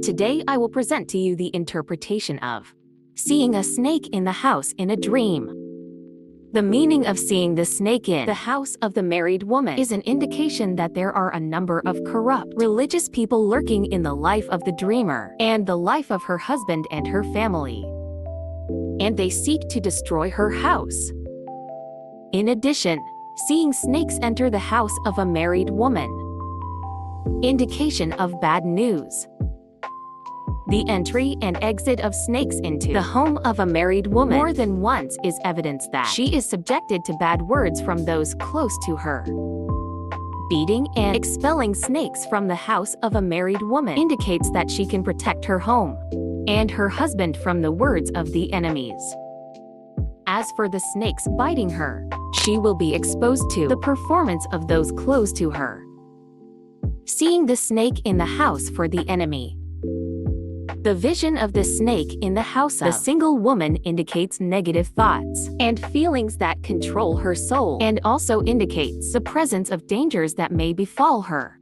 Today I will present to you the interpretation of seeing a snake in the house in a dream. The meaning of seeing the snake in the house of the married woman is an indication that there are a number of corrupt religious people lurking in the life of the dreamer and the life of her husband and her family, and they seek to destroy her house. In addition, seeing snakes enter the house of a married woman, indication of bad news. The entry and exit of snakes into the home of a married woman more than once is evidence that she is subjected to bad words from those close to her. Beating and expelling snakes from the house of a married woman indicates that she can protect her home and her husband from the words of the enemies. As for the snakes biting her, she will be exposed to the performance of those close to her. Seeing the snake in the house for the enemy. The vision of the snake in the house of the single woman indicates negative thoughts and feelings that control her soul, and also indicates the presence of dangers that may befall her.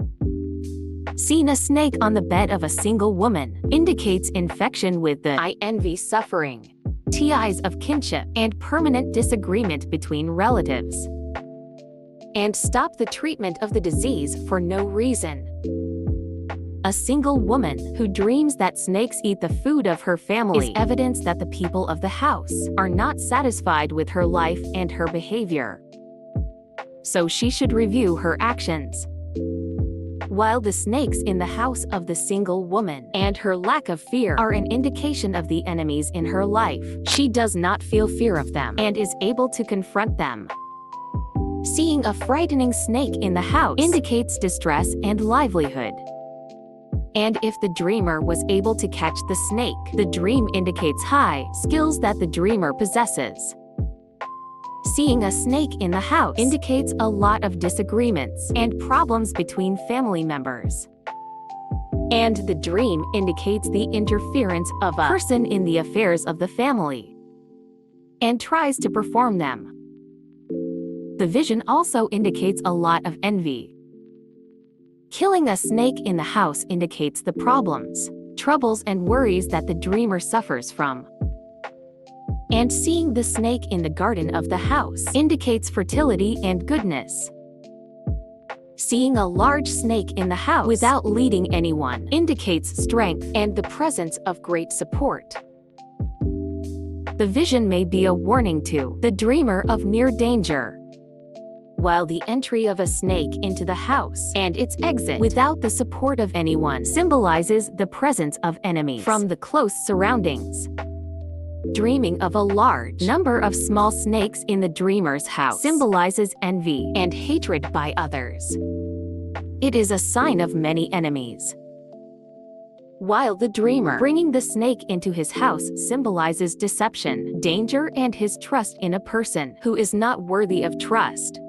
Seeing a snake on the bed of a single woman indicates infection with the envy, suffering, ties of kinship, and permanent disagreement between relatives. And stop the treatment of the disease for no reason. A single woman who dreams that snakes eat the food of her family is evidence that the people of the house are not satisfied with her life and her behavior. So she should review her actions. While the snakes in the house of the single woman and her lack of fear are an indication of the enemies in her life, she does not feel fear of them and is able to confront them. Seeing a frightening snake in the house indicates distress and livelihood. And if the dreamer was able to catch the snake, the dream indicates high skills that the dreamer possesses. Seeing a snake in the house indicates a lot of disagreements and problems between family members. And the dream indicates the interference of a person in the affairs of the family and tries to perform them. The vision also indicates a lot of envy. Killing a snake in the house indicates the problems, troubles, and worries that the dreamer suffers from. And seeing the snake in the garden of the house indicates fertility and goodness. Seeing a large snake in the house without leading anyone indicates strength and the presence of great support. The vision may be a warning to the dreamer of near danger, while the entry of a snake into the house and its exit without the support of anyone symbolizes the presence of enemies from the close surroundings. Dreaming of a large number of small snakes in the dreamer's house symbolizes envy and hatred by others. It is a sign of many enemies. While the dreamer bringing the snake into his house symbolizes deception, danger, and his trust in a person who is not worthy of trust.